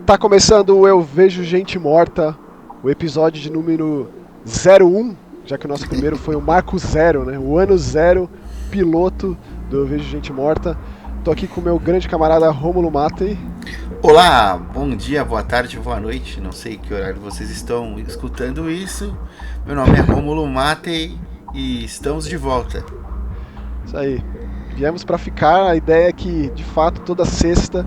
Tá começando o Eu Vejo Gente Morta, o episódio de número 01, já que o nosso primeiro foi o Marco Zero, né? O ano zero, piloto do Eu Vejo Gente Morta. Tô aqui com o meu grande camarada Rômulo Matei. Olá, bom dia, boa tarde, boa noite, não sei que horário vocês estão escutando isso. Meu nome é Rômulo Matei e estamos de volta. Isso aí, viemos pra ficar. A ideia é que, de fato, toda sexta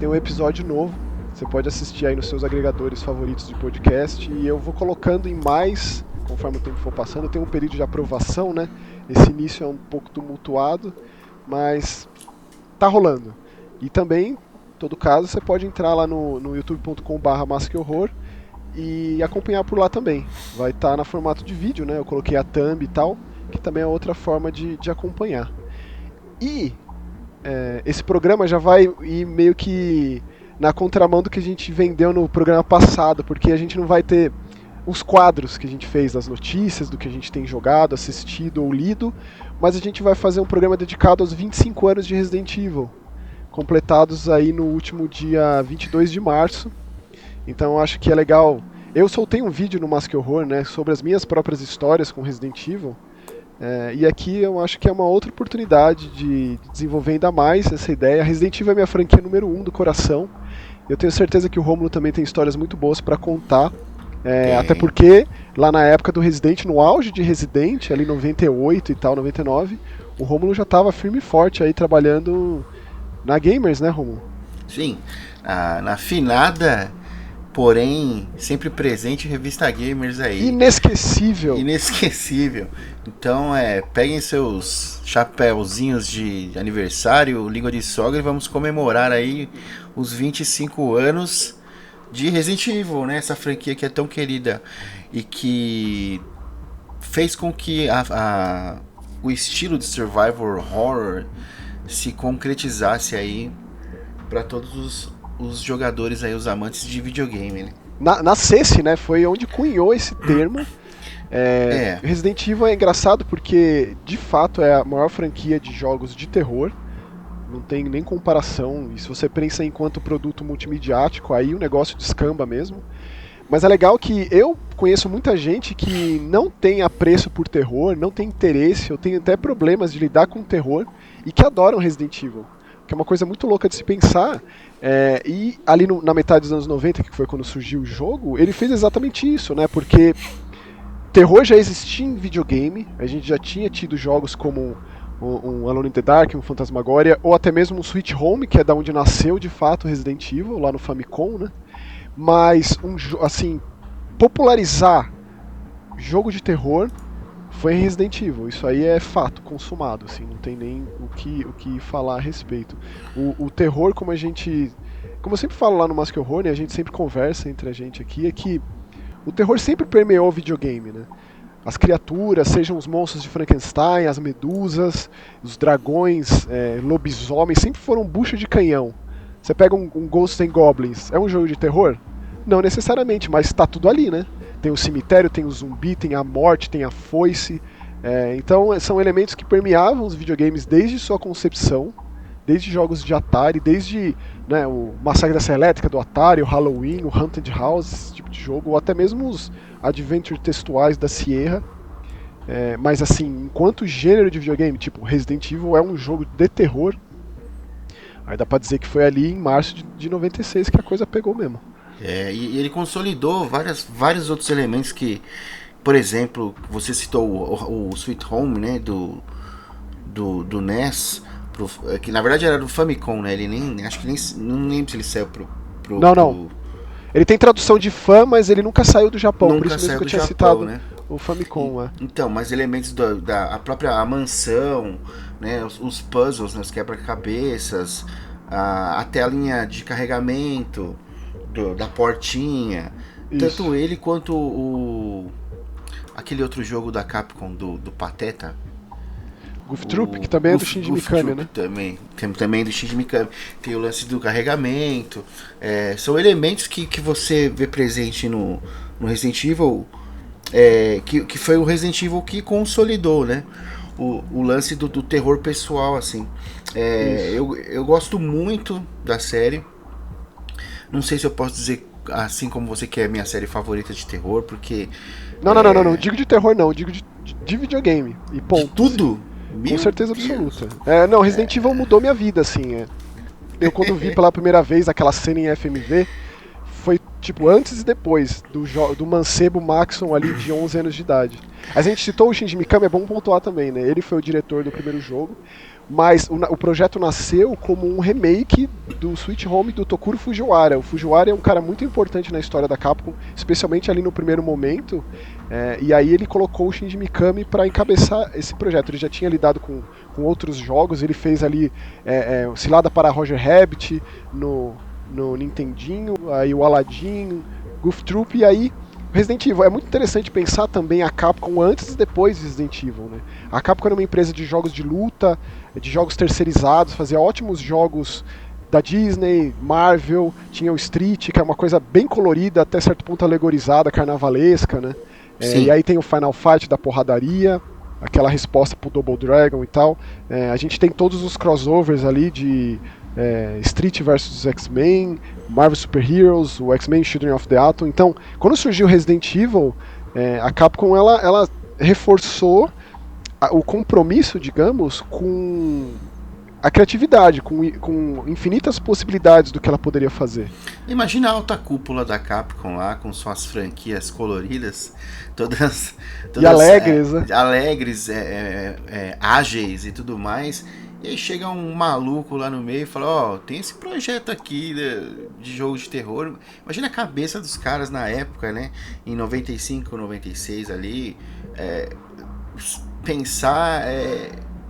tem um episódio novo. Você pode assistir aí nos seus agregadores favoritos de podcast e eu vou colocando em mais, conforme o tempo for passando. Tem um período de aprovação, né? Esse início é um pouco tumultuado, mas tá rolando. E também, em todo caso, você pode entrar lá no youtube.com/masquehorror e acompanhar por lá também. Vai estar na formato de vídeo, né? Eu coloquei a thumb e tal, que também é outra forma de acompanhar. E esse programa já vai ir meio que na contramão do que a gente vendeu no programa passado, porque a gente não vai ter os quadros que a gente fez das notícias, do que a gente tem jogado, assistido ou lido, mas a gente vai fazer um programa dedicado aos 25 anos de Resident Evil, completados aí no último dia 22 de março. Então eu acho que é legal. Eu soltei um vídeo no Mask Horror, né, sobre as minhas próprias histórias com Resident Evil. E aqui eu acho que é uma outra oportunidade de desenvolver ainda mais essa ideia. Resident Evil é minha franquia número 1 do coração. Eu tenho certeza que o Rômulo também tem histórias muito boas para contar. Até porque lá na época do Resident, no auge de Resident, ali 98 e tal, 99, o Rômulo já estava firme e forte aí trabalhando na Gamers, né, Rômulo? Sim, na finada, porém sempre presente, revista Gamers aí. Inesquecível. Inesquecível. Então, peguem seus chapéuzinhos de aniversário, língua de sogra, e vamos comemorar aí os 25 anos de Resident Evil, né? Essa franquia que é tão querida e que fez com que o estilo de survival horror se concretizasse aí para todos os jogadores aí, os amantes de videogame, né? Nascesse, né? Foi onde cunhou esse termo. Resident Evil é engraçado porque, de fato, é a maior franquia de jogos de terror. Não tem nem comparação. E se você pensa enquanto produto multimediático, aí o negócio descamba mesmo. Mas é legal que eu conheço muita gente que não tem apreço por terror, não tem interesse, eu tenho até problemas de lidar com terror, e que adoram Resident Evil. Que é uma coisa muito louca de se pensar. E ali na metade dos anos 90, que foi quando surgiu o jogo, ele fez exatamente isso, né? Porque terror já existia em videogame, a gente já tinha tido jogos como um Alone in the Dark, um Phantasmagoria, ou até mesmo um Sweet Home, que é da onde nasceu de fato Resident Evil, lá no Famicom, né? Mas, assim, popularizar jogo de terror foi em Resident Evil. Isso aí é fato, consumado, assim, não tem nem o que falar a respeito. O terror, como eu sempre falo lá no Mask Horror, né, a gente sempre conversa entre a gente aqui, é que o terror sempre permeou o videogame, né? As criaturas, sejam os monstros de Frankenstein, as medusas, os dragões, lobisomens, sempre foram bucha de canhão. Você pega um Ghosts and Goblins, é um jogo de terror? Não necessariamente, mas tá tudo ali, né? Tem o cemitério, tem o zumbi, tem a morte, tem a foice. Então são elementos que permeavam os videogames desde sua concepção, desde jogos de Atari, desde, né, o Massacre da Serra Elétrica do Atari, o Halloween, o Haunted House, esse tipo de jogo, ou até mesmo os adventure textuais da Sierra. Mas assim, enquanto gênero de videogame, tipo Resident Evil é um jogo de terror, aí dá pra dizer que foi ali em março de 96 que a coisa pegou mesmo. E ele consolidou vários outros elementos que, por exemplo, você citou o Sweet Home, né, do NES, que na verdade era do Famicom, né? Ele não lembro se ele saiu pro Não. Ele tem tradução de fã, mas ele nunca saiu do Japão, por isso mesmo que eu tinha citado, né, o Famicom. Então, mas elementos da própria mansão, né, os puzzles, né, os quebra-cabeças, a telinha de carregamento da portinha, isso. Tanto ele quanto aquele outro jogo da Capcom do Pateta, Goof Troop, que também é do Shinji Mikami, né? Também do Shinji Mikami. Tem o lance do carregamento. São elementos que você vê presente no Resident Evil, que foi o Resident Evil que consolidou, né? O lance do terror pessoal, assim. Eu gosto muito da série. Não sei se eu posso dizer assim como você, que é a minha série favorita de terror, porque... Não, digo de terror não, digo de videogame, e ponto. De tudo? Com certeza absoluta. Não, Resident Evil mudou minha vida, assim. Eu quando vi pela primeira vez aquela cena em FMV, foi tipo antes e depois do mancebo Maxon ali de 11 anos de idade. A gente citou o Shinji Mikami, é bom pontuar também, né? Ele foi o diretor do primeiro jogo, mas o projeto nasceu como um remake do Sweet Home do Tokuro Fujiwara. O Fujiwara é um cara muito importante na história da Capcom, especialmente ali no primeiro momento, e aí ele colocou o Shinji Mikami para encabeçar esse projeto. Ele já tinha lidado com outros jogos, ele fez ali Cilada para Roger Rabbit no Nintendinho, aí o Aladdin, Goof Troop, e aí Resident Evil. É muito interessante pensar também a Capcom antes e depois de Resident Evil, né? A Capcom era uma empresa de jogos de luta, de jogos terceirizados, fazia ótimos jogos da Disney, Marvel, tinha o Street, que é uma coisa bem colorida, até certo ponto alegorizada, carnavalesca, né? E aí tem o Final Fight da porradaria, aquela resposta pro Double Dragon e tal. A gente tem todos os crossovers ali de Street vs X-Men, Marvel Super Heroes, o X-Men Children of the Atom. Então, quando surgiu Resident Evil, a Capcom ela reforçou o compromisso, digamos, com a criatividade, com infinitas possibilidades do que ela poderia fazer. Imagina a alta cúpula da Capcom lá, com suas franquias coloridas, todas e alegres, né? Alegres, ágeis e tudo mais. E aí chega um maluco lá no meio e fala, tem esse projeto aqui de jogo de terror. Imagina a cabeça dos caras na época, né? Em 95, 96 ali, pensar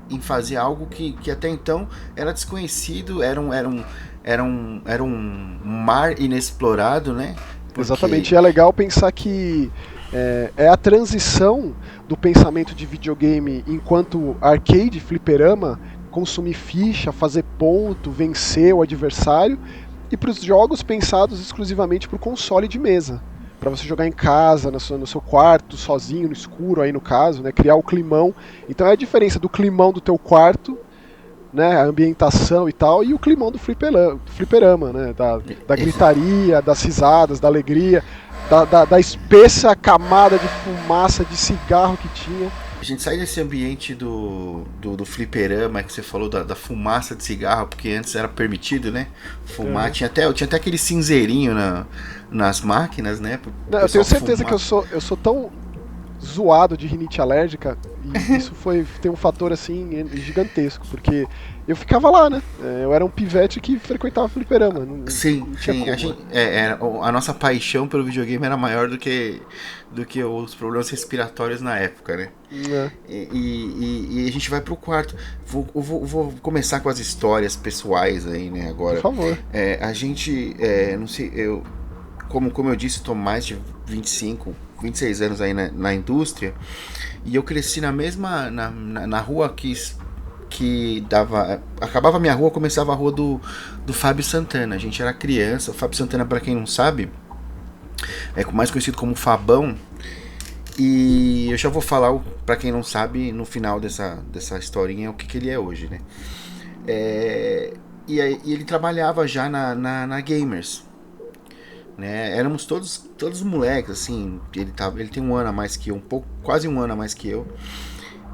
em fazer algo que até então era desconhecido, era um mar inexplorado, né? Porque... Exatamente, e é legal pensar que é a transição do pensamento de videogame enquanto arcade, fliperama, consumir ficha, fazer ponto, vencer o adversário, e para os jogos pensados exclusivamente para o console de mesa, para você jogar em casa, no seu quarto, sozinho, no escuro, aí no caso, né, criar o climão. Então é a diferença do climão do teu quarto, né, a ambientação e tal, e o climão do fliperama, né, da gritaria, das risadas, da alegria, da espessa camada de fumaça de cigarro que tinha. A gente sai desse ambiente do fliperama que você falou, da fumaça de cigarro, porque antes era permitido, né? Fumar. Tinha até aquele cinzeirinho nas máquinas, né? Não, eu tenho certeza que eu sou tão zoado de rinite alérgica, e isso tem um fator assim gigantesco, porque eu ficava lá, né? Eu era um pivete que frequentava fliperama. Sim. A nossa paixão pelo videogame era maior do que os problemas respiratórios na época, né? E a gente vai pro quarto. Vou começar com as histórias pessoais aí, né? Agora. Por favor. A gente, não sei, como eu disse, estou mais de 26 anos aí na indústria, e eu cresci na rua que dava... Acabava a minha rua, começava a rua do Fábio Santana. A gente era criança. O Fábio Santana, para quem não sabe, é mais conhecido como Fabão. E eu já vou falar, para quem não sabe, no final dessa historinha, o que ele é hoje, né? E ele trabalhava já na Gamers, né? Éramos todos moleques, assim. Ele tem um ano a mais que eu, quase um ano a mais que eu.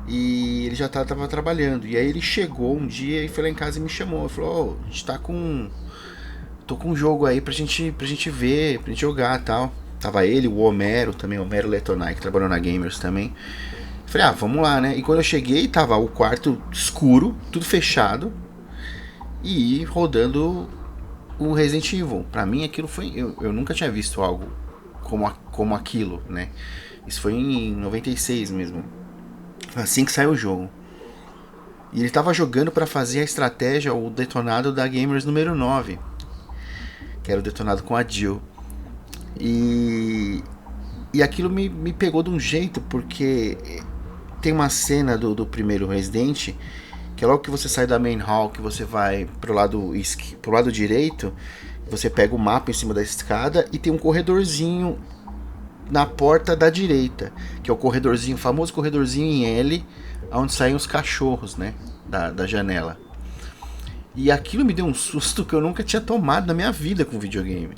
E ele já estava trabalhando. E aí ele chegou um dia e foi lá em casa e me chamou. Ele falou, a gente tô com um jogo aí pra gente ver, pra gente jogar e tal. Tava ele, o Homero também, o Homero Letonai, que trabalhou na Gamers também. Eu falei, vamos lá, né? E quando eu cheguei, tava o quarto escuro, tudo fechado, e rodando o Resident Evil. Pra mim aquilo foi... Eu nunca tinha visto algo como aquilo, né? Isso foi em 96 mesmo, assim que saiu o jogo. E ele tava jogando pra fazer a estratégia, o detonado da Gamers número 9, que era o detonado com a Jill. E aquilo me pegou de um jeito, porque tem uma cena do primeiro Resident, que é logo que você sai da main hall, que você vai pro lado direito, você pega o mapa em cima da escada e tem um corredorzinho na porta da direita, que é o corredorzinho, o famoso corredorzinho em L, onde saem os cachorros, né, da janela. E aquilo me deu um susto que eu nunca tinha tomado na minha vida com videogame.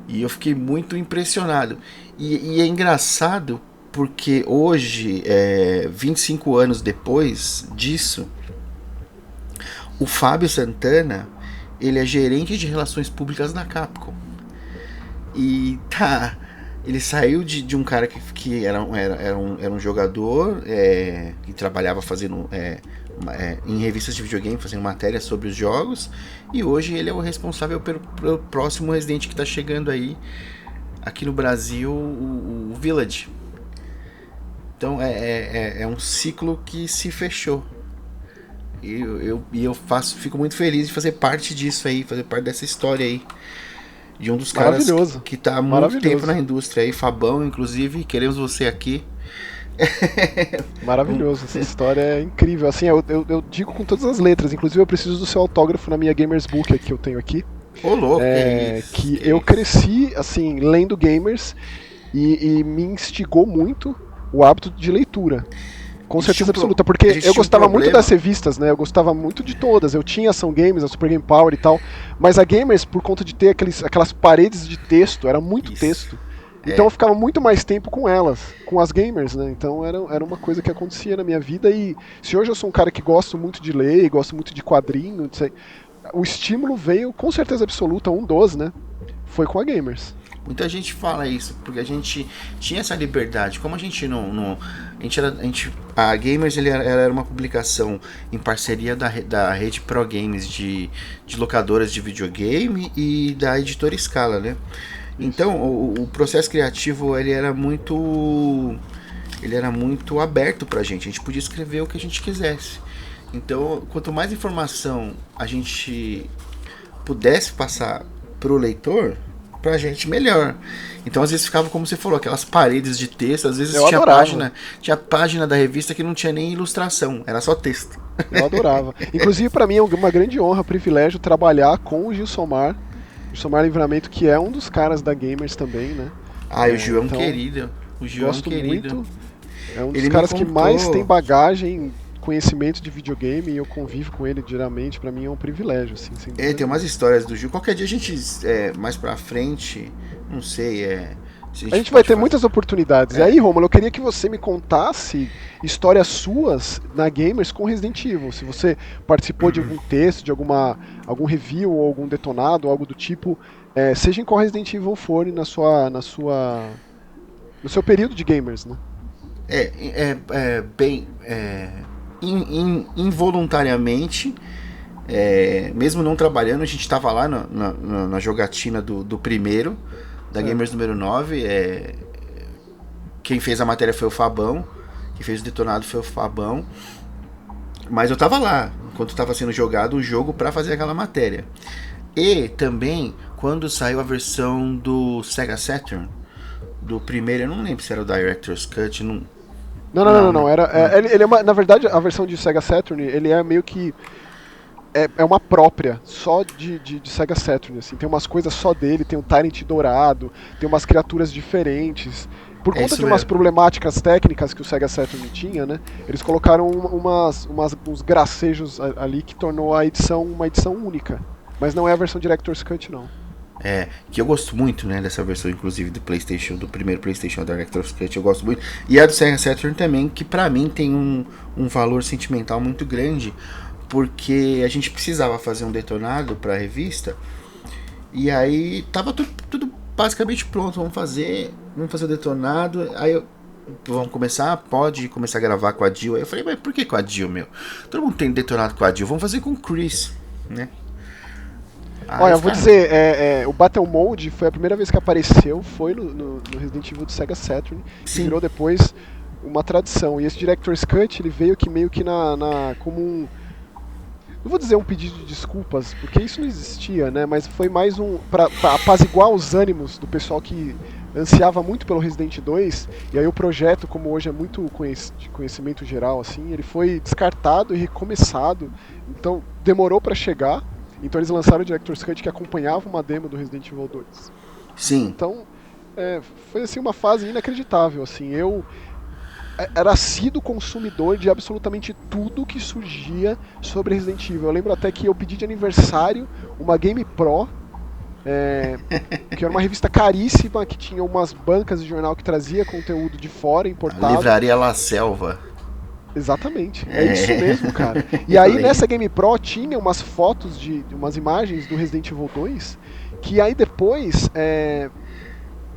E eu fiquei muito impressionado. E é engraçado porque hoje, 25 anos depois disso, o Fábio Santana, ele é gerente de relações públicas da Capcom. E ele saiu de um cara que era um jogador que trabalhava fazendo em revistas de videogame, fazendo matérias sobre os jogos, e hoje ele é o responsável pelo próximo Resident que está chegando aí aqui no Brasil, o Village. Então é um ciclo que se fechou. E eu fico muito feliz de fazer parte disso aí, fazer parte dessa história aí. De um dos caras que tá há muito tempo na indústria aí, Fabão, inclusive, queremos você aqui. Maravilhoso, essa história é incrível. Assim, eu digo com todas as letras, inclusive eu preciso do seu autógrafo na minha Gamers Book que eu tenho aqui. Ô, louco, que eu cresci, assim, lendo Gamers e me instigou muito o hábito de leitura. Com certeza absoluta, porque eu gostava muito das revistas, né? Eu gostava muito de todas. Eu tinha Ação Games, a Super Game Power e tal. Mas a Gamers, por conta de ter aquelas paredes de texto, era muito texto. Então eu ficava muito mais tempo com elas, com as Gamers, né? Então era uma coisa que acontecia na minha vida. E se hoje eu sou um cara que gosto muito de ler, gosto muito de quadrinho, o estímulo veio, com certeza absoluta, um dos, né? Foi com a Gamers. Muita gente fala isso, porque a gente tinha essa liberdade. Como a gente a Gamers era uma publicação em parceria da rede Pro Games de locadoras de videogame e da editora Scala, né? Então o processo criativo ele era muito aberto pra gente. A gente podia escrever o que a gente quisesse. Então, quanto mais informação a gente pudesse passar pro leitor, pra gente melhor. Então às vezes ficava, como você falou, aquelas paredes de texto, às vezes tinha página da revista que não tinha nem ilustração, era só texto. Eu adorava. Inclusive pra mim é uma grande honra, privilégio trabalhar com o Gilsomar Livramento, que é um dos caras da Gamers também, né? O Gil é um querido. O Gil gosto muito. É um dos caras que mais tem bagagem, conhecimento de videogame, e eu convivo com ele diariamente. Pra mim é um privilégio, assim, sem dúvida. Tem umas histórias do Gil. Qualquer dia a gente, mais pra frente, não sei, a gente vai ter muitas oportunidades. E aí, Romulo, eu queria que você me contasse histórias suas na Gamers com Resident Evil. Se você participou de algum texto, de algum review ou algum detonado, ou algo do tipo, seja em qual Resident Evil for no seu período de Gamers, né? Involuntariamente, mesmo não trabalhando, a gente estava lá na jogatina do primeiro, da Gamers número 9. Quem fez a matéria foi o Fabão, quem fez o detonado foi o Fabão, mas eu tava lá enquanto estava sendo jogado o jogo para fazer aquela matéria. E também quando saiu a versão do Sega Saturn do primeiro, eu não lembro se era o Director's Cut. Não. Na verdade, a versão de Sega Saturn, ele é meio que é uma própria, só de Sega Saturn, assim. Tem umas coisas só dele, tem um Tyrant dourado, tem umas criaturas diferentes. Por conta de umas problemáticas técnicas que o Sega Saturn tinha, né? Eles colocaram uns gracejos ali que tornou a edição uma edição única. Mas não é a versão Director's Cut, não. Que eu gosto muito, né, dessa versão, inclusive do PlayStation, do primeiro PlayStation Director's Cut, eu gosto muito. E a do Sega Saturn também, que pra mim tem um valor sentimental muito grande, porque a gente precisava fazer um detonado pra revista, e aí tava tudo basicamente pronto, vamos fazer o detonado, aí vamos começar, pode começar a gravar com a Jill. Aí eu falei, mas por que com a Jill, meu? Todo mundo tem detonado com a Jill, vamos fazer com o Chris, né? Olha, eu vou dizer, o Battle Mode foi a primeira vez que apareceu, foi no Resident Evil do Sega Saturn, e virou depois uma tradição. E esse Director's Cut, ele veio que meio que como um... Não vou dizer um pedido de desculpas, porque isso não existia, né? Mas foi mais pra apaziguar os ânimos do pessoal que ansiava muito pelo Resident 2, e aí o projeto, como hoje é muito de conhecimento geral, assim, ele foi descartado e recomeçado, então demorou pra chegar. Então eles lançaram o Director's Cut que acompanhava uma demo do Resident Evil 2. Sim. Então, foi assim uma fase inacreditável, assim. era assíduo consumidor de absolutamente tudo que surgia sobre Resident Evil. Eu lembro até que eu pedi de aniversário uma Game Pro, que era uma revista caríssima, que tinha umas bancas de jornal que trazia conteúdo de fora, importado. A Livraria La Selva. Exatamente, é isso mesmo, cara. E aí nessa Game Pro tinha umas fotos umas imagens do Resident Evil 2, que aí depois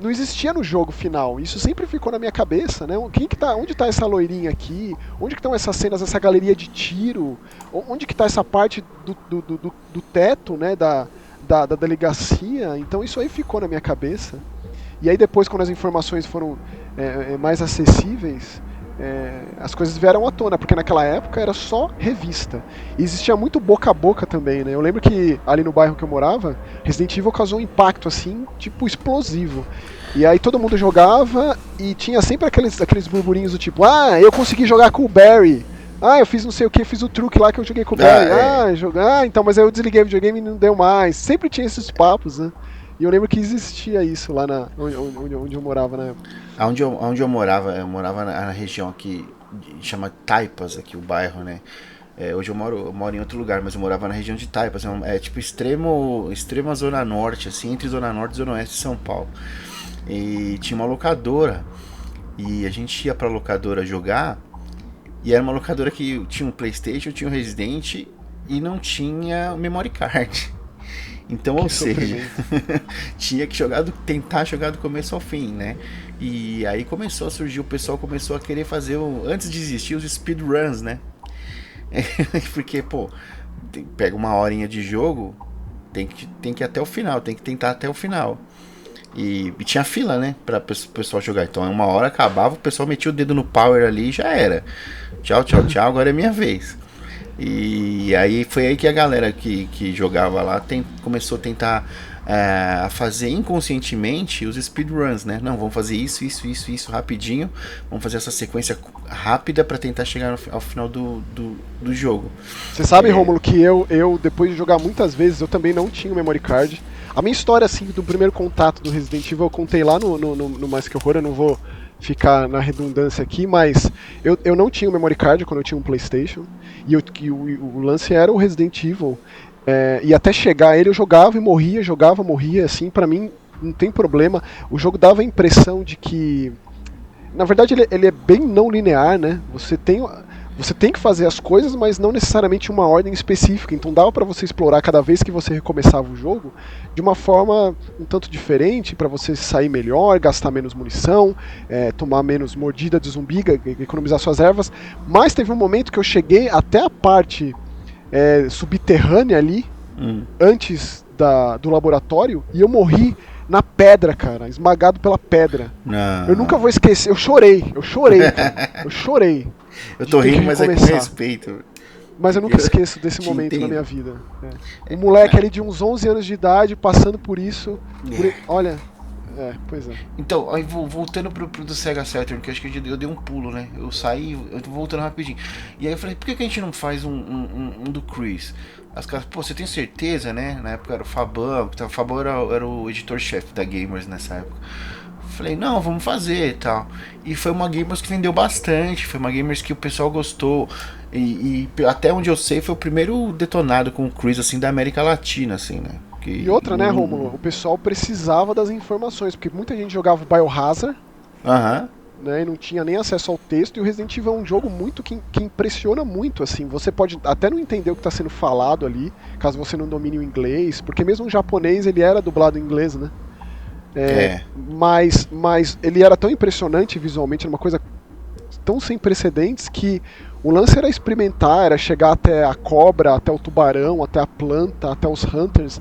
não existia no jogo final. Isso sempre ficou na minha cabeça, né? Onde tá essa loirinha aqui? Onde que estão essas cenas, essa galeria de tiro? Onde que tá essa parte do teto, né, da delegacia? Então isso aí ficou na minha cabeça. E aí depois, quando as informações foram mais acessíveis, as coisas vieram à tona, porque naquela época era só revista. E existia muito boca a boca também, né? Eu lembro que ali no bairro que eu morava, Resident Evil causou um impacto assim, tipo, explosivo. E aí todo mundo jogava e tinha sempre aqueles burburinhos do tipo, eu consegui jogar com o Barry. Eu fiz não sei o que, fiz o truque lá que eu joguei com o Barry. Então, mas aí eu desliguei o videogame e não deu mais. Sempre tinha esses papos, né? E eu lembro que existia isso lá onde eu morava na época. Onde eu morava na região que chama Taipas, aqui o bairro, né? Hoje eu moro em outro lugar, mas eu morava na região de Taipas. Tipo extrema zona norte, assim, entre zona norte e zona oeste de São Paulo. E tinha uma locadora, e a gente ia pra locadora jogar, e era uma locadora que tinha um PlayStation, tinha um Resident, e não tinha memory card. Então, ou seja, tinha que tentar jogar do começo ao fim, né? E aí começou a surgir, o pessoal começou a querer fazer, antes de existir, os speedruns, né? Porque, pega uma horinha de jogo, tem que ir até o final, tem que tentar até o final. E tinha fila, né, pra pessoal jogar. Então, uma hora acabava, o pessoal metia o dedo no power ali e já era. Tchau, tchau, tchau, agora é minha vez. E aí foi aí que a galera que jogava lá começou a tentar fazer inconscientemente os speedruns, né? Não, vamos fazer isso rapidinho. Vamos fazer essa sequência rápida para tentar chegar ao final do jogo. Você sabe, Rômulo, que eu, depois de jogar muitas vezes, eu também não tinha o memory card. A minha história, assim, do primeiro contato do Resident Evil, eu contei lá no Mais Que Horror, eu não vou ficar na redundância aqui, mas eu não tinha o memory card quando eu tinha um PlayStation, e o lance era o Resident Evil, e até chegar ele eu jogava e morria, assim, pra mim não tem problema. O jogo dava a impressão de que, na verdade, ele é bem não linear, né? Você tem que fazer as coisas, mas não necessariamente uma ordem específica. Então dava pra você explorar cada vez que você recomeçava o jogo de uma forma um tanto diferente, pra você sair melhor, gastar menos munição, tomar menos mordida de zumbi, economizar suas ervas. Mas teve um momento que eu cheguei até a parte subterrânea ali, antes do laboratório, e eu morri na pedra, cara, esmagado pela pedra. Não. Eu nunca vou esquecer, eu chorei, cara. Eu chorei. Eu tô rindo, mas é com respeito. Mas eu nunca esqueço desse momento na minha vida. Um moleque ali de uns 11 anos de idade, passando por isso. Olha, pois é. Então, aí voltando pro do Sega Saturn, que eu acho que eu dei um pulo, né? Eu saí, eu tô voltando rapidinho. E aí eu falei, por que a gente não faz um do Chris? As caras, você tem certeza, né? Na época era o Fabão, o Fabão era o editor-chefe da Gamers nessa época. Falei, não, vamos fazer e tal. E foi uma Gamers que vendeu bastante, foi uma Gamers que o pessoal gostou. E até onde eu sei, foi o primeiro detonado com o Chris, assim, da América Latina, assim, né? E outra, né, Rômulo? O pessoal precisava das informações, porque muita gente jogava Biohazard, né, e não tinha nem acesso ao texto, e o Resident Evil é um jogo muito que impressiona muito, assim. Você pode até não entender o que está sendo falado ali, caso você não domine o inglês, porque mesmo o japonês, ele era dublado em inglês, né? Mas ele era tão impressionante visualmente, era uma coisa tão sem precedentes, que o lance era experimentar, era chegar até a cobra, até o tubarão, até a planta, até os hunters,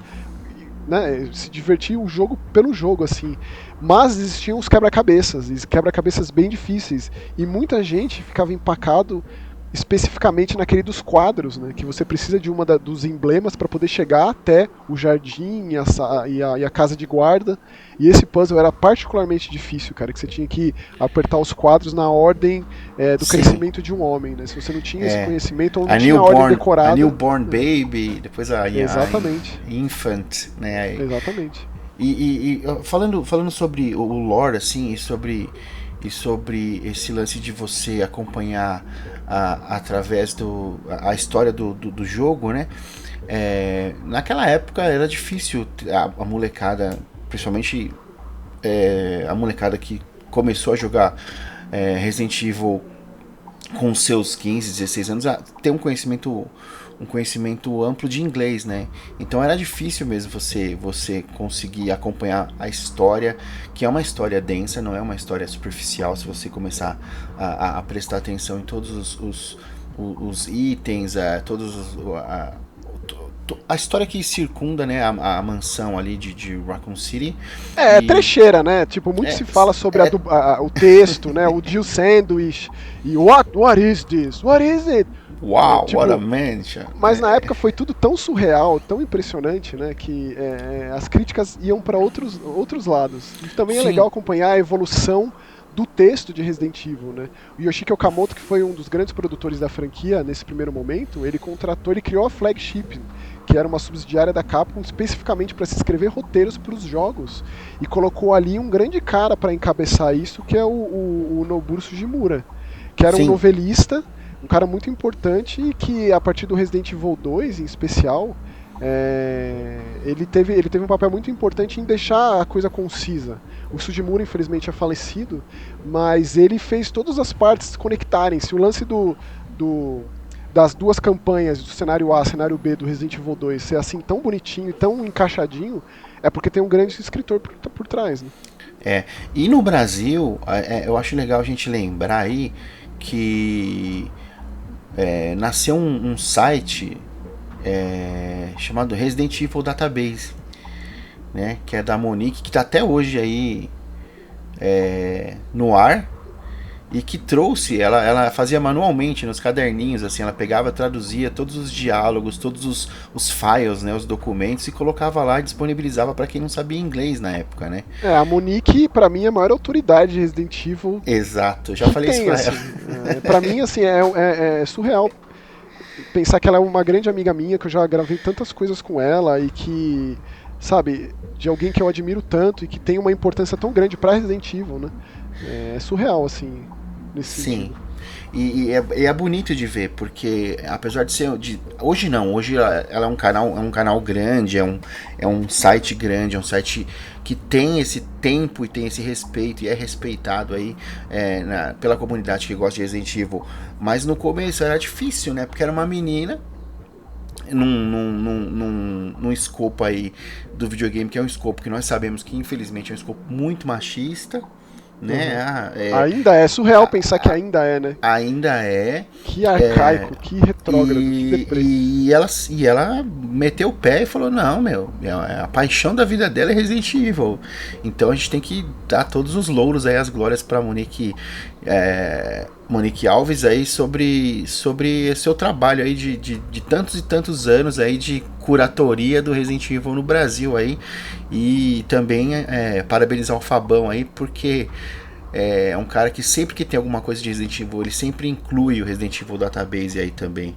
né, se divertir o jogo pelo jogo, assim. Mas existiam os quebra-cabeças, e quebra-cabeças bem difíceis, e muita gente ficava empacado especificamente naquele dos quadros, né, que você precisa de dos emblemas para poder chegar até o jardim e a casa de guarda. E esse puzzle era particularmente difícil, cara, que você tinha que apertar os quadros na ordem do crescimento de um homem, né? Se você não tinha esse conhecimento, ou não tinha a ordem decorada. A newborn baby, depois Exatamente. A infant, né? Exatamente. E falando sobre o lore, assim, e sobre e sobre esse lance de você acompanhar através a história do jogo, né? Naquela época era difícil a molecada, principalmente a molecada que começou a jogar Resident Evil com seus 15, 16 anos, ter um conhecimento amplo de inglês, né? Então era difícil mesmo você conseguir acompanhar a história, que é uma história densa, não é uma história superficial. Se você começar a prestar atenção em todos os itens, a história que circunda, né, a mansão ali de Raccoon City. Trecheira, né? Tipo, muito se fala sobre o texto, né? O Jill Sandwich e what is this? What is it? Uau, tipo, what a mansion. Mas na época foi tudo tão surreal, tão impressionante, né? Que as críticas iam para outros lados. E também é legal acompanhar a evolução do texto de Resident Evil, né? O Yoshiki Okamoto, que foi um dos grandes produtores da franquia nesse primeiro momento, ele criou a Flagship, que era uma subsidiária da Capcom especificamente para se escrever roteiros para os jogos, e colocou ali um grande cara para encabeçar isso, que é o Noboru Sugimura, que era um novelista, um cara muito importante, e que a partir do Resident Evil 2 em especial, ele teve um papel muito importante em deixar a coisa concisa. O Sugimura infelizmente é falecido, mas ele fez todas as partes se conectarem-se. O lance das duas campanhas, do cenário A e cenário B do Resident Evil 2 ser assim tão bonitinho e tão encaixadinho, é porque tem um grande escritor por trás, né? E no Brasil, eu acho legal a gente lembrar aí que nasceu um site chamado Resident Evil Database, né, que é da Monique, que está até hoje aí no ar, e que trouxe, ela fazia manualmente nos caderninhos, assim, ela pegava, traduzia todos os diálogos, todos os files, né, os documentos, e colocava lá e disponibilizava para quem não sabia inglês na época, né? A Monique, para mim, é a maior autoridade de Resident Evil. Exato, eu já falei isso pra ela. Para mim, assim, é surreal pensar que ela é uma grande amiga minha, que eu já gravei tantas coisas com ela, e que, sabe, de alguém que eu admiro tanto e que tem uma importância tão grande pra Resident Evil, né? É surreal, assim, nesse sentido. E é bonito de ver, porque apesar de ser... hoje não, hoje ela é um canal grande, é um site grande, é um site que tem esse tempo e tem esse respeito, e é respeitado aí pela comunidade que gosta de Resident Evil. Mas no começo era difícil, né? Porque era uma menina num escopo aí do videogame, que é um escopo que nós sabemos que infelizmente é um escopo muito machista, né? Ainda é surreal pensar que ainda é, né? Ainda é. Que arcaico, que retrógrado, que deprê. E ela meteu o pé e falou: não, meu, a paixão da vida dela é Resident Evil. Então a gente tem que dar todos os louros aí, as glórias pra Monique Alves aí sobre seu trabalho aí de tantos e tantos anos aí de curatoria do Resident Evil no Brasil aí. E também parabenizar o Fabão aí, porque é um cara que sempre que tem alguma coisa de Resident Evil, ele sempre inclui o Resident Evil Database aí também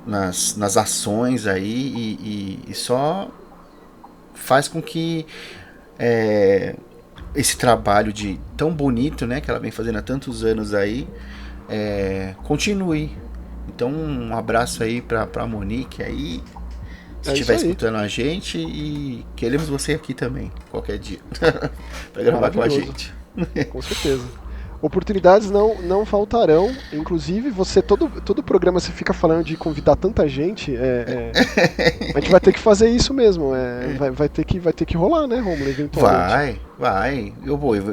nas ações aí, e só faz com que esse trabalho tão bonito, né, que ela vem fazendo há tantos anos aí, continue. Então um abraço aí pra Monique aí, se estiver escutando a gente, e queremos você aqui também, qualquer dia, pra gravar com a gente. Com certeza. Oportunidades não faltarão. Inclusive, todo programa você fica falando de convidar tanta gente. A gente vai ter que fazer isso mesmo. Vai ter que rolar, né, Romulo? Eventualmente. Vai.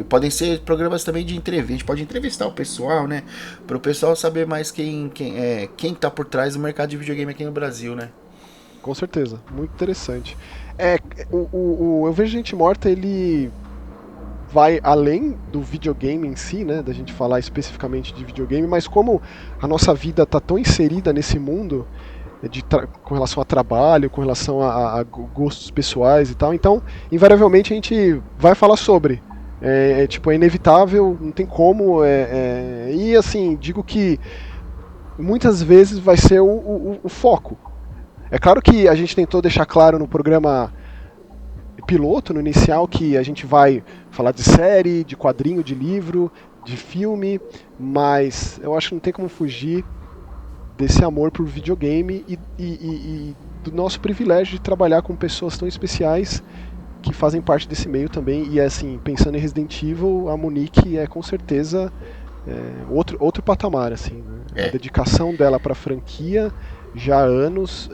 Podem ser programas também de entrevista. A gente pode entrevistar o pessoal, né? Para o pessoal saber mais quem tá por trás do mercado de videogame aqui no Brasil, né? Com certeza. Muito interessante. Eu Vejo Gente Morta, ele vai além do videogame em si, né, da gente falar especificamente de videogame, mas como a nossa vida está tão inserida nesse mundo com relação a trabalho, com relação a gostos pessoais e tal, então invariavelmente a gente vai falar sobre. É inevitável, não tem como, e assim, digo que muitas vezes vai ser o foco. É claro que a gente tentou deixar claro no programa piloto, no inicial, que a gente vai falar de série, de quadrinho, de livro, de filme, mas eu acho que não tem como fugir desse amor por videogame e do nosso privilégio de trabalhar com pessoas tão especiais que fazem parte desse meio também. E assim, pensando em Resident Evil, a Monique é com certeza outro patamar, assim, né? A dedicação dela para a franquia já há anos,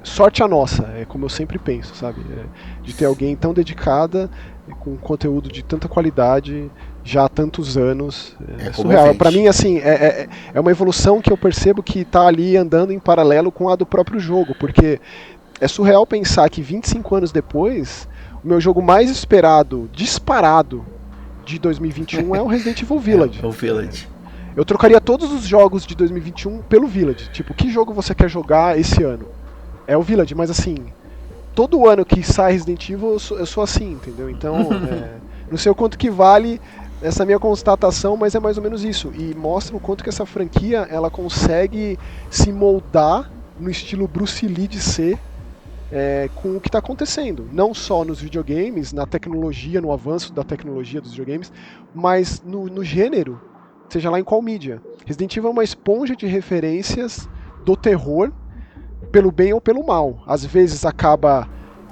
sorte a nossa, é como eu sempre penso, sabe? De ter alguém tão dedicada, com conteúdo de tanta qualidade, já há tantos anos. É surreal. Para mim, assim, é uma evolução que eu percebo que está ali andando em paralelo com a do próprio jogo, porque é surreal pensar que 25 anos depois, o meu jogo mais esperado, disparado, de 2021 é o Resident Evil Village. O Village. Eu trocaria todos os jogos de 2021 pelo Village. Tipo, que jogo você quer jogar esse ano? É o Village, mas assim, todo ano que sai Resident Evil eu sou assim, entendeu? Então, não sei o quanto que vale essa minha constatação, mas é mais ou menos isso. E mostra o quanto que essa franquia ela consegue se moldar no estilo Bruce Lee de ser, com o que está acontecendo. Não só nos videogames, na tecnologia, no avanço da tecnologia dos videogames, mas no gênero, seja lá em qual mídia. Resident Evil é uma esponja de referências do terror, pelo bem ou pelo mal. Às vezes acaba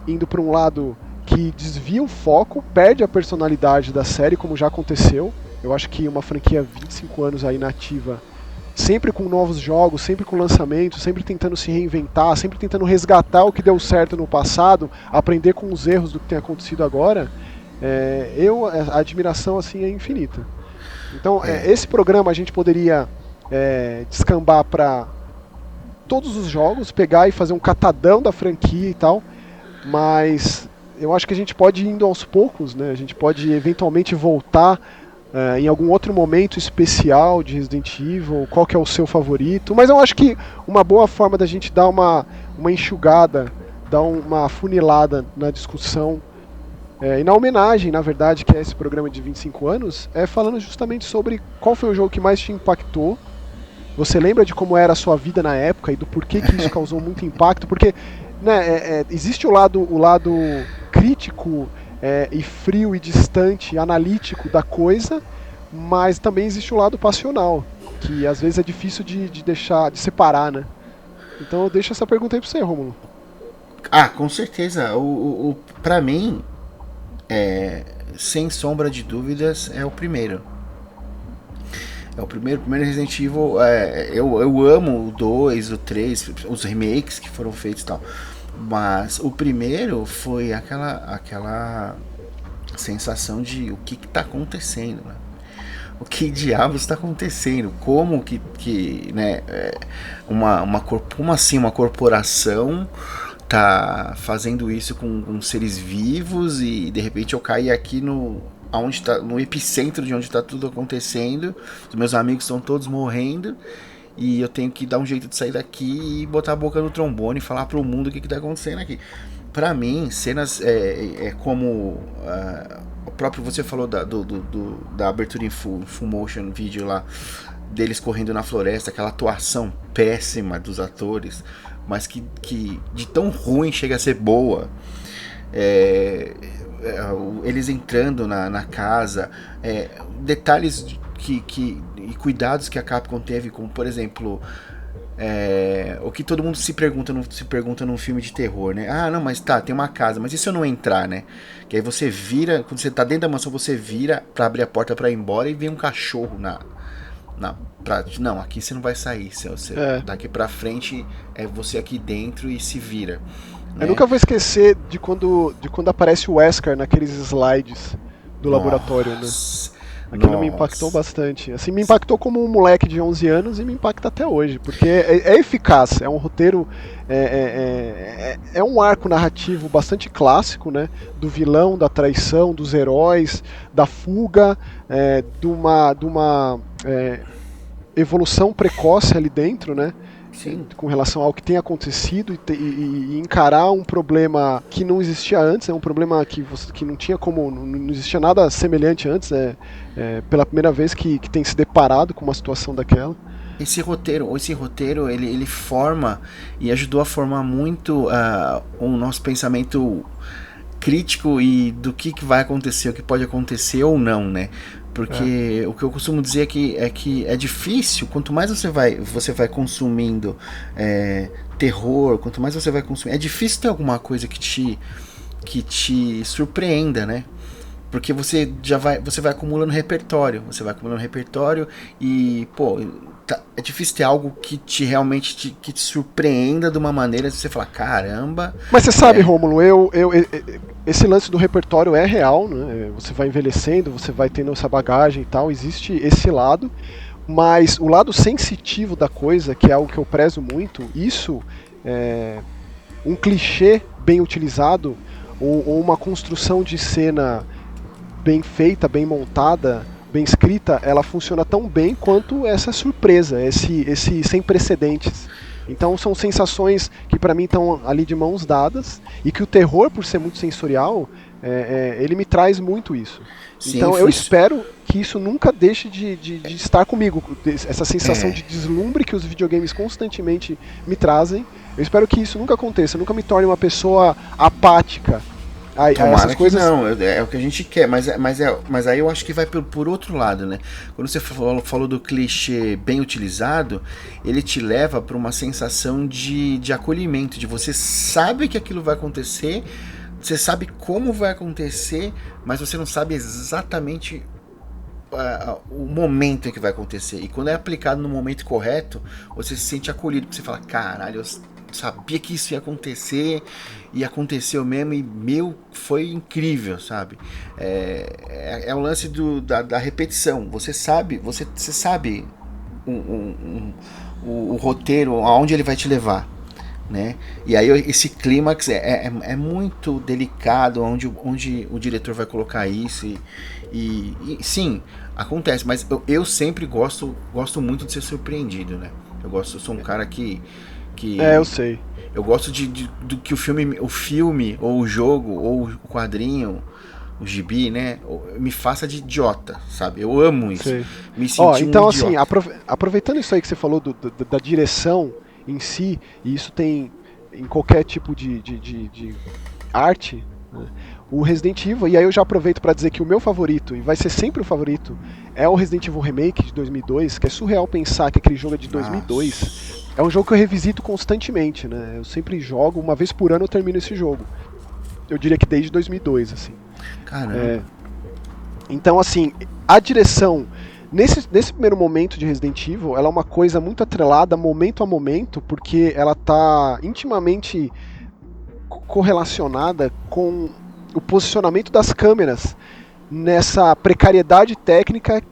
indo para um lado que desvia o foco, perde a personalidade da série, como já aconteceu. Eu acho que uma franquia 25 anos aí nativa, sempre com novos jogos, sempre com lançamentos, sempre tentando se reinventar, sempre tentando resgatar o que deu certo no passado, aprender com os erros do que tem acontecido agora, a admiração assim é infinita. Então, esse programa a gente poderia descambar para todos os jogos, pegar e fazer um catadão da franquia e tal, mas eu acho que a gente pode ir indo aos poucos, né? A gente pode eventualmente voltar em algum outro momento especial de Resident Evil, qual que é o seu favorito, mas eu acho que uma boa forma da gente dar uma enxugada, dar uma afunilada na discussão, e na homenagem, na verdade, que é esse programa de 25 anos, falando justamente sobre qual foi o jogo que mais te impactou. Você lembra de como era a sua vida na época e do porquê que isso causou muito impacto? Porque, né, existe o lado crítico e frio e distante, analítico da coisa, mas também existe o lado passional, que às vezes é difícil de separar, né? Então eu deixo essa pergunta aí pra você, Rômulo. Com certeza. Pra mim, sem sombra de dúvidas, é o primeiro. O primeiro Resident Evil. Eu amo o 2, o 3, os remakes que foram feitos e tal. Mas o primeiro foi aquela sensação de o que tá acontecendo, né? O que diabos está acontecendo? Como que né, como assim uma corporação tá fazendo isso com seres vivos e de repente eu caí aqui no epicentro de onde está tudo acontecendo, os meus amigos estão todos morrendo e eu tenho que dar um jeito de sair daqui e botar a boca no trombone e falar pro mundo o que está acontecendo aqui. Pra mim, cenas como o próprio você falou da abertura em full motion video lá, deles correndo na floresta, aquela atuação péssima dos atores, mas que de tão ruim chega a ser boa. Eles entrando na casa, detalhes e cuidados que a Capcom teve, como por exemplo o que todo mundo se pergunta num filme de terror, né? Não, mas tem uma casa, mas e se eu não entrar, né? Que aí você vira, quando você tá dentro da mansão, você vira pra abrir a porta pra ir embora e vem um cachorro não, aqui você não vai sair, daqui pra frente é você aqui dentro e se vira. Eu nunca vou esquecer de quando aparece o Wesker naqueles slides do laboratório, né? Aquilo me impactou bastante. Assim, me impactou como um moleque de 11 anos e me impacta até hoje, porque é eficaz, é um roteiro, é um arco narrativo bastante clássico, né? Do vilão, da traição, dos heróis, da fuga, de uma evolução precoce ali dentro, né? Sim. Com relação ao que tem acontecido e encarar um problema que não existia antes, um problema que não tinha como, não existia nada semelhante antes, pela primeira vez que tem se deparado com uma situação daquela. Esse roteiro ele forma e ajudou a formar muito o nosso pensamento crítico e do que vai acontecer, o que pode acontecer ou não, né? Porque o que eu costumo dizer é que é difícil, quanto mais você vai consumindo terror, quanto mais você vai consumir, é difícil ter alguma coisa que te surpreenda, né? Porque você vai acumulando repertório, e, pô, é difícil ter algo que realmente te surpreenda de uma maneira de você falar, caramba. Mas você sabe, Rômulo, esse lance do repertório é real, né? Você vai envelhecendo, você vai tendo essa bagagem e tal, existe esse lado, mas o lado sensitivo da coisa, que é algo que eu prezo muito, isso é um clichê bem utilizado ou uma construção de cena bem feita, bem montada, bem escrita, ela funciona tão bem quanto essa surpresa, esse sem precedentes. Então são sensações que pra mim estão ali de mãos dadas, e que o terror, por ser muito sensorial, ele me traz muito isso. Sim, então eu espero que isso nunca deixe de estar comigo, essa sensação de deslumbre que os videogames constantemente me trazem. Eu espero que isso nunca aconteça, nunca me torne uma pessoa apática. Tomara que coisas... não, é o que a gente quer, mas aí eu acho que vai por outro lado, né? Quando você falou do clichê bem utilizado, ele te leva para uma sensação de acolhimento, de você sabe que aquilo vai acontecer, você sabe como vai acontecer, mas você não sabe exatamente o momento em que vai acontecer. E quando é aplicado no momento correto, você se sente acolhido, porque você fala, caralho, eu sabia que isso ia acontecer, e aconteceu mesmo, e foi incrível, sabe? É o lance da repetição. Você sabe o roteiro, aonde ele vai te levar, né? E aí esse clímax é muito delicado, onde o diretor vai colocar isso, e sim, acontece, mas eu sempre gosto muito de ser surpreendido, né? Eu sou um cara que eu sei. Eu gosto do que o filme, ou o jogo, ou o quadrinho, o gibi, né, me faça de idiota, sabe? Eu amo isso. Sei. Me senti então, assim, aproveitando isso aí que você falou da direção em si, e isso tem em qualquer tipo de arte, né? O Resident Evil, e aí eu já aproveito para dizer que o meu favorito, e vai ser sempre o favorito, é o Resident Evil Remake de 2002, que é surreal pensar que aquele jogo é de 2002. Nossa. É um jogo que eu revisito constantemente, né? Eu sempre jogo, uma vez por ano eu termino esse jogo. Eu diria que desde 2002, assim. Caramba. Então, assim, a direção, nesse primeiro momento de Resident Evil, ela é uma coisa muito atrelada momento a momento, porque ela tá intimamente correlacionada com o posicionamento das câmeras nessa precariedade técnica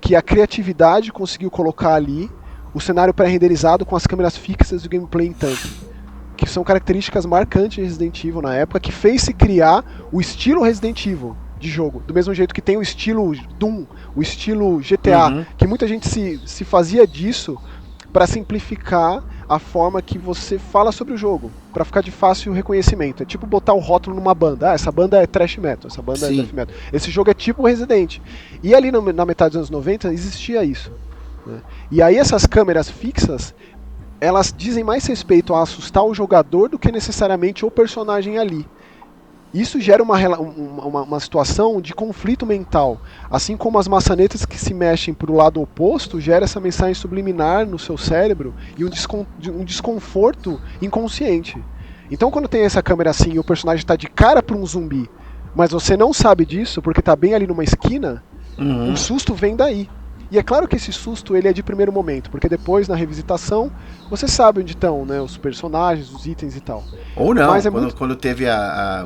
que a criatividade conseguiu colocar ali, o cenário pré-renderizado com as câmeras fixas e o gameplay em tanto, que são características marcantes de Resident Evil na época, que fez se criar o estilo Resident Evil de jogo, do mesmo jeito que tem o estilo Doom, o estilo GTA, que muita gente se fazia disso para simplificar a forma que você fala sobre o jogo, para ficar de fácil reconhecimento. É tipo botar o rótulo numa banda. Essa banda é thrash metal, essa banda é death metal. Esse jogo é tipo Resident. E ali na metade dos anos 90 existia isso, né? E aí essas câmeras fixas, elas dizem mais respeito a assustar o jogador do que necessariamente o personagem ali. Isso gera uma situação de conflito mental, assim como as maçanetas que se mexem para o lado oposto gera essa mensagem subliminar no seu cérebro e um desconforto inconsciente. Então quando tem essa câmera assim e o personagem está de cara para um zumbi, mas você não sabe disso porque está bem ali numa esquina, o susto vem daí. E é claro que esse susto ele é de primeiro momento, porque depois na revisitação você sabe onde estão, né, os personagens, os itens e tal. Ou não, mas quando teve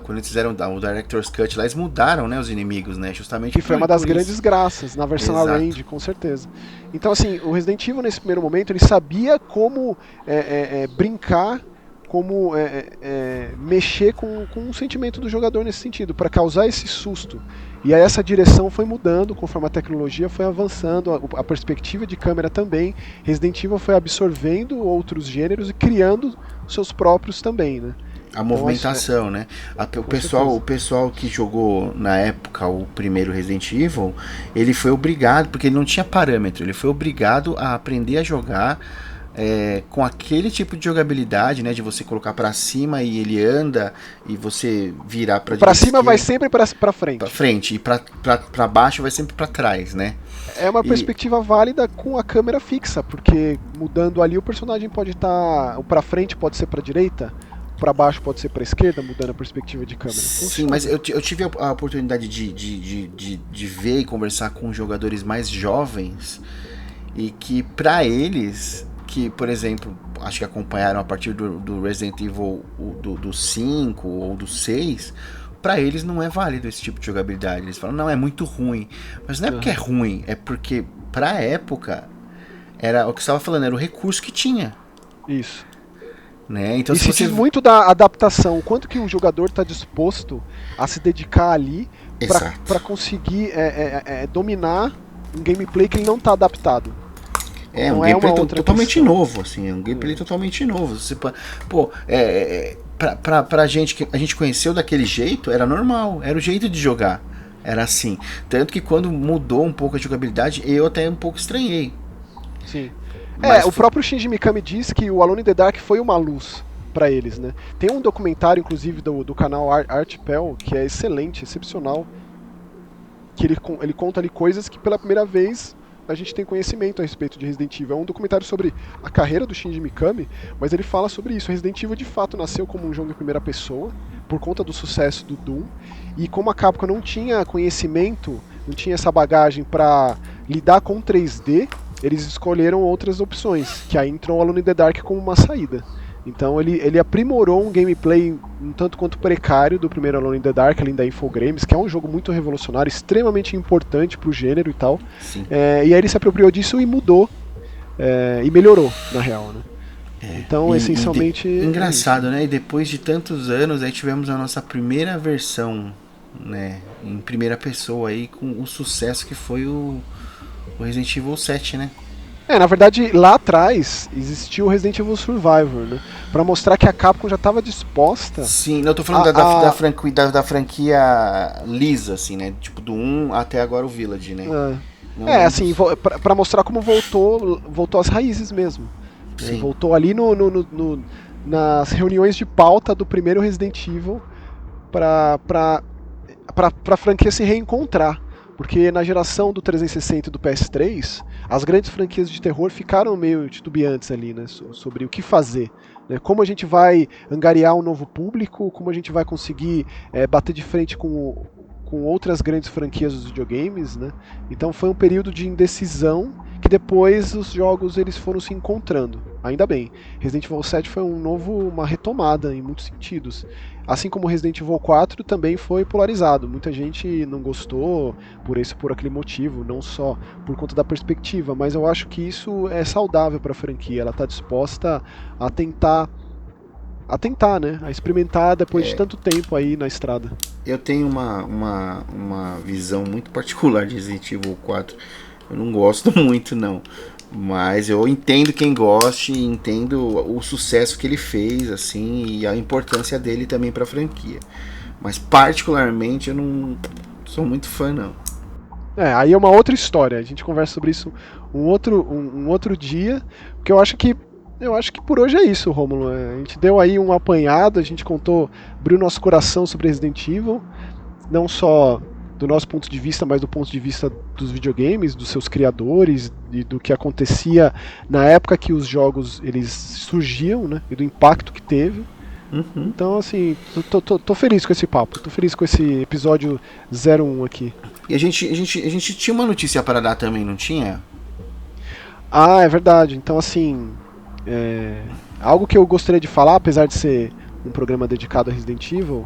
quando eles fizeram o Director's Cut lá, eles mudaram, né, os inimigos, né, justamente. Que foi uma das grandes graças na versão Arrange, com certeza. Então assim, o Resident Evil nesse primeiro momento ele sabia como brincar, como mexer com o sentimento do jogador nesse sentido, para causar esse susto. E aí essa direção foi mudando conforme a tecnologia foi avançando, a perspectiva de câmera também. Resident Evil foi absorvendo outros gêneros e criando seus próprios também, né? A movimentação, né? O pessoal que jogou na época o primeiro Resident Evil, ele foi obrigado, porque ele não tinha parâmetro, ele foi obrigado a aprender a jogar com aquele tipo de jogabilidade, né, de você colocar pra cima e ele anda e você virar pra direita. Pra cima vai sempre pra frente. Pra frente, e pra baixo vai sempre pra trás, né? É uma perspectiva válida com a câmera fixa, porque mudando ali o personagem pode estar... O pra frente pode ser pra direita, pra baixo pode ser pra esquerda, mudando a perspectiva de câmera. Sim, mas eu tive a oportunidade de ver e conversar com jogadores mais jovens e que pra eles... que, por exemplo, acho que acompanharam a partir do Resident Evil do 5 ou do 6, pra eles não é válido esse tipo de jogabilidade. Eles falam, não, é muito ruim. Mas não é porque é ruim, é porque pra época, era o que você estava falando, era o recurso que tinha. Isso. Né? Então, e se diz muito da adaptação, quanto que o jogador está disposto a se dedicar ali para conseguir dominar um gameplay que ele não está adaptado. Um gameplay totalmente novo, assim, um gameplay totalmente novo. Você, pra gente que a gente conheceu daquele jeito, era normal, era o jeito de jogar, era assim. Tanto que quando mudou um pouco a jogabilidade, eu até um pouco estranhei. Sim. O próprio Shinji Mikami diz que o Alone in the Dark foi uma luz pra eles, né? Tem um documentário, inclusive, do canal Artpel, que é excelente, excepcional, que ele conta ali coisas que pela primeira vez a gente tem conhecimento a respeito de Resident Evil. É um documentário sobre a carreira do Shinji Mikami, mas ele fala sobre isso. Resident Evil de fato nasceu como um jogo em primeira pessoa, por conta do sucesso do Doom, e como a Capcom não tinha conhecimento, não tinha essa bagagem para lidar com 3D, eles escolheram outras opções, que aí entrou o Alone in the Dark como uma saída. Então ele aprimorou um gameplay um tanto quanto precário do primeiro Alone in the Dark, além da Infogrames, que é um jogo muito revolucionário, extremamente importante pro gênero e tal. E aí ele se apropriou disso e mudou, e melhorou, na real, né? Então, essencialmente... engraçado, né? E depois de tantos anos, aí tivemos a nossa primeira versão, né, em primeira pessoa, aí, com o sucesso que foi o Resident Evil 7, né? Na verdade, lá atrás existiu o Resident Evil Survivor, né? Pra mostrar que a Capcom já estava disposta... Sim, eu tô falando da franquia lisa, assim, né? Tipo, do 1 até agora o Village, né? Assim, pra mostrar como voltou às raízes mesmo. Voltou ali nas reuniões de pauta do primeiro Resident Evil pra franquia se reencontrar. Porque na geração do 360 e do PS3, as grandes franquias de terror ficaram meio titubeantes ali, né, sobre o que fazer. Né, como a gente vai angariar um novo público, como a gente vai conseguir bater de frente com outras grandes franquias dos videogames. Né? Então foi um período de indecisão que depois os jogos eles foram se encontrando. Ainda bem. Resident Evil 7 foi uma retomada em muitos sentidos. Assim como Resident Evil 4 também foi polarizado. Muita gente não gostou por aquele motivo, não só por conta da perspectiva, mas eu acho que isso é saudável para a franquia. Ela está disposta a tentar, né? A experimentar depois de tanto tempo aí na estrada. Eu tenho uma visão muito particular de Resident Evil 4. Eu não gosto muito, não. Mas eu entendo quem goste, entendo o sucesso que ele fez, assim, e a importância dele também pra franquia. Mas particularmente eu não sou muito fã, não. Aí é uma outra história. A gente conversa sobre isso um outro dia, porque eu acho que por hoje é isso, Rômulo. A gente deu aí um apanhado, a gente abriu nosso coração sobre Resident Evil, não só do nosso ponto de vista, mas do ponto de vista dos videogames, dos seus criadores e do que acontecia na época que os jogos eles surgiam, né, e do impacto que teve. Então, assim, tô feliz com esse papo, tô feliz com esse episódio 01 aqui. E a gente tinha uma notícia para dar também, não tinha? É verdade. Então, assim, algo que eu gostaria de falar, apesar de ser um programa dedicado a Resident Evil,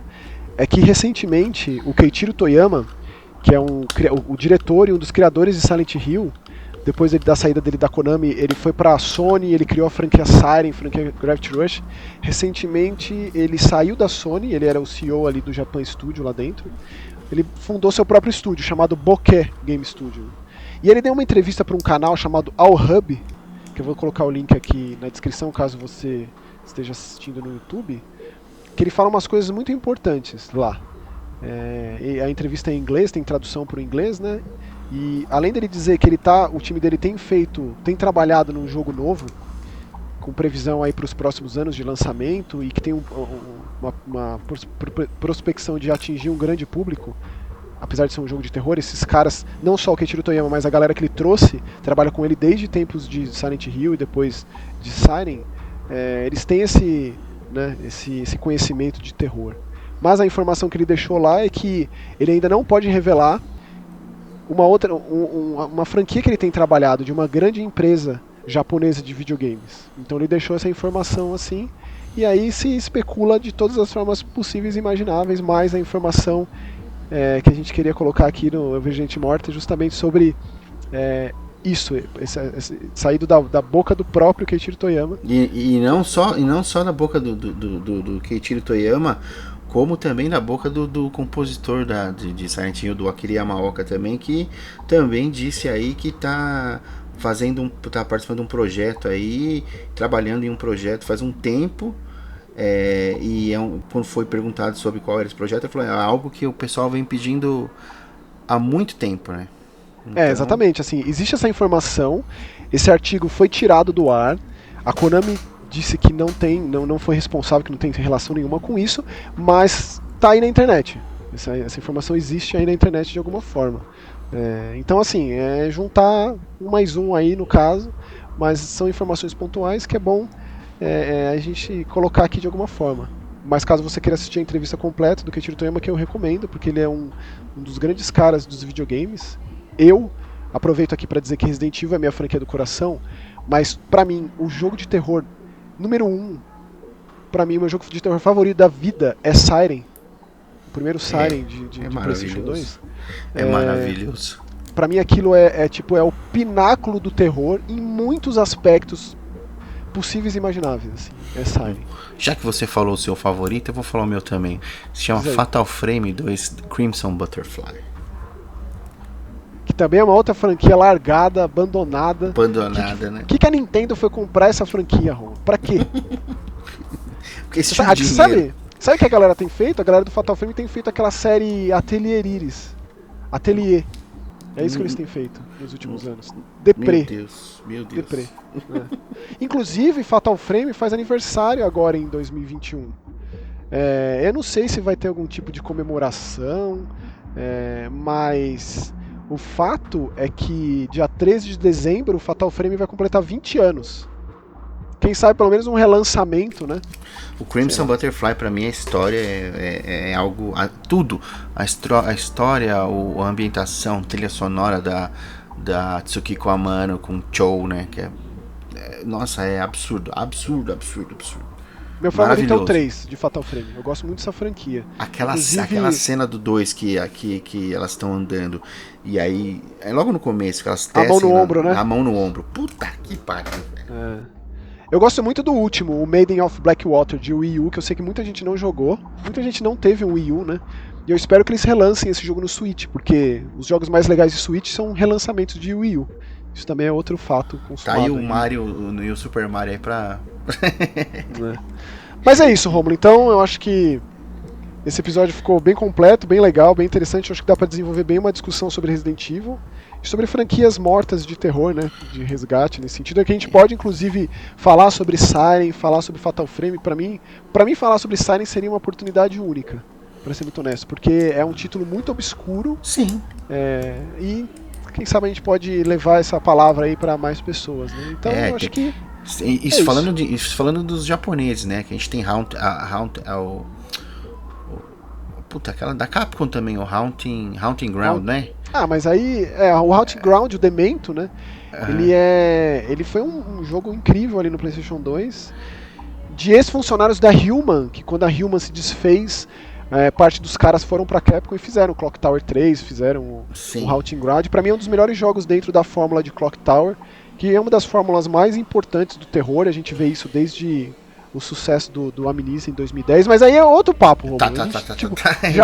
é que recentemente o Keiichiro Toyama, que é o diretor e um dos criadores de Silent Hill, depois da saída dele da Konami, ele foi para a Sony, ele criou a franquia Siren, franquia Gravity Rush. Recentemente ele saiu da Sony, ele era o CEO ali do Japan Studio lá dentro. Ele fundou seu próprio estúdio, chamado Bokeh Game Studio. E ele deu uma entrevista para um canal chamado All Hub, que eu vou colocar o link aqui na descrição caso você esteja assistindo no YouTube, que ele fala umas coisas muito importantes lá. A entrevista é em inglês, tem tradução para o inglês, né? E além dele dizer que o time dele tem trabalhado num jogo novo, com previsão aí para os próximos anos de lançamento e que tem uma prospecção de atingir um grande público, apesar de ser um jogo de terror, esses caras, não só o Keiichiro Toyama, mas a galera que ele trouxe, trabalha com ele desde tempos de Silent Hill e depois de Siren, eles têm esse conhecimento de terror. Mas a informação que ele deixou lá é que ele ainda não pode revelar uma franquia que ele tem trabalhado de uma grande empresa japonesa de videogames. Então ele deixou essa informação assim, e aí se especula de todas as formas possíveis e imagináveis, mas a informação que a gente queria colocar aqui no Virgente Morta é justamente sobre isso, saído da boca do próprio Keiichiro Toyama. E não só da boca do Keiichiro Toyama, como também da boca do compositor de Silent Hill, do Akira Yamaoka também, que também disse aí que tá participando de um projeto aí, trabalhando em um projeto faz um tempo, quando foi perguntado sobre qual era esse projeto, ele falou, é algo que o pessoal vem pedindo há muito tempo, né? Então... exatamente, assim, existe essa informação, esse artigo foi tirado do ar, a Konami disse que não foi responsável, que não tem relação nenhuma com isso, mas tá aí na internet. Essa informação existe aí na internet de alguma forma. Então, assim, juntar um mais um aí no caso, mas são informações pontuais que é bom a gente colocar aqui de alguma forma. Mas caso você queira assistir a entrevista completa do Keiichiro Toyama, que eu recomendo, porque ele é um dos grandes caras dos videogames. Eu aproveito aqui para dizer que Resident Evil é minha franquia do coração, mas pra mim, o jogo de terror número 1, pra mim, o meu jogo de terror favorito da vida é Siren. O primeiro Siren de PlayStation 2. É maravilhoso. Pra mim aquilo é o pináculo do terror em muitos aspectos possíveis e imagináveis. Assim, é Siren. Já que você falou o seu favorito, eu vou falar o meu também. Se chama Fatal Frame 2 Crimson Butterfly. Que também é uma outra franquia largada, abandonada. Né? O que a Nintendo foi comprar essa franquia, Ron? Pra quê? Porque esse dinheiro. Sabe o que a galera tem feito? A galera do Fatal Frame tem feito aquela série Atelier Iris. Atelier. É isso que eles têm feito nos últimos anos. Deprê. Meu Deus. Deprê. Inclusive, Fatal Frame faz aniversário agora em 2021. Eu não sei se vai ter algum tipo de comemoração, mas o fato é que dia 13 de dezembro o Fatal Frame vai completar 20 anos. Quem sabe pelo menos um relançamento, né? O Crimson Butterfly, pra mim, a história é algo... tudo. A história, a ambientação, trilha sonora da Tsukiko Amano com Chou, né? Que nossa, é absurdo. Meu favorito é o 3 de Fatal Frame. Eu gosto muito dessa franquia. Aquela cena do 2 que elas estão andando. E aí, logo no começo, que elas testam... A mão no ombro, né? A mão no ombro. Puta que pariu, velho. Eu gosto muito do último, o Maiden of Blackwater de Wii U, que eu sei que muita gente não jogou, muita gente não teve um Wii U, né? E eu espero que eles relancem esse jogo no Switch, porque os jogos mais legais de Switch são relançamentos de Wii U. Isso também é outro fato consumado. Tá aí o Mario e o Super Mario aí pra... Mas é isso, Romulo. Então eu acho que esse episódio ficou bem completo, bem legal, bem interessante. Eu acho que dá pra desenvolver bem uma discussão sobre Resident Evil e sobre franquias mortas de terror, né? De resgate, nesse sentido. É que a gente pode, inclusive, falar sobre Siren, falar sobre Fatal Frame. Pra mim falar sobre Siren seria uma oportunidade única, pra ser muito honesto, porque é um título muito obscuro. Sim. E quem sabe a gente pode levar essa palavra aí pra mais pessoas, né? Então eu acho que... Isso falando dos japoneses, né? Que a gente tem puta, aquela da Capcom também, o Haunting Ground, né? Mas aí, o Haunting Ground, o Demento, né? Ele foi um jogo incrível ali no PlayStation 2, de ex-funcionários da Human, que quando a Human se desfez, parte dos caras foram pra Capcom e fizeram o Clock Tower 3, fizeram o Haunting Ground. Pra mim é um dos melhores jogos dentro da fórmula de Clock Tower, que é uma das fórmulas mais importantes do terror. A gente vê isso desde o sucesso do Amnesia em 2010, mas aí é outro papo, Romulo.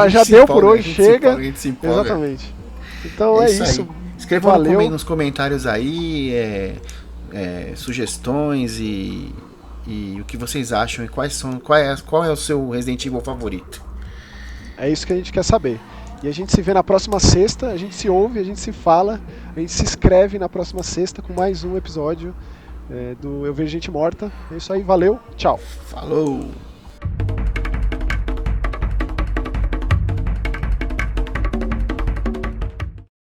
Já deu por hoje, chega. Exatamente. Então é isso. Escrevam nos comentários aí sugestões e o que vocês acham e qual é o seu Resident Evil favorito. É isso que a gente quer saber. E a gente se vê na próxima sexta, a gente se ouve, a gente se fala, a gente se inscreve na próxima sexta com mais um episódio do Eu Vejo Gente Morta. É isso aí, valeu, tchau. Falou!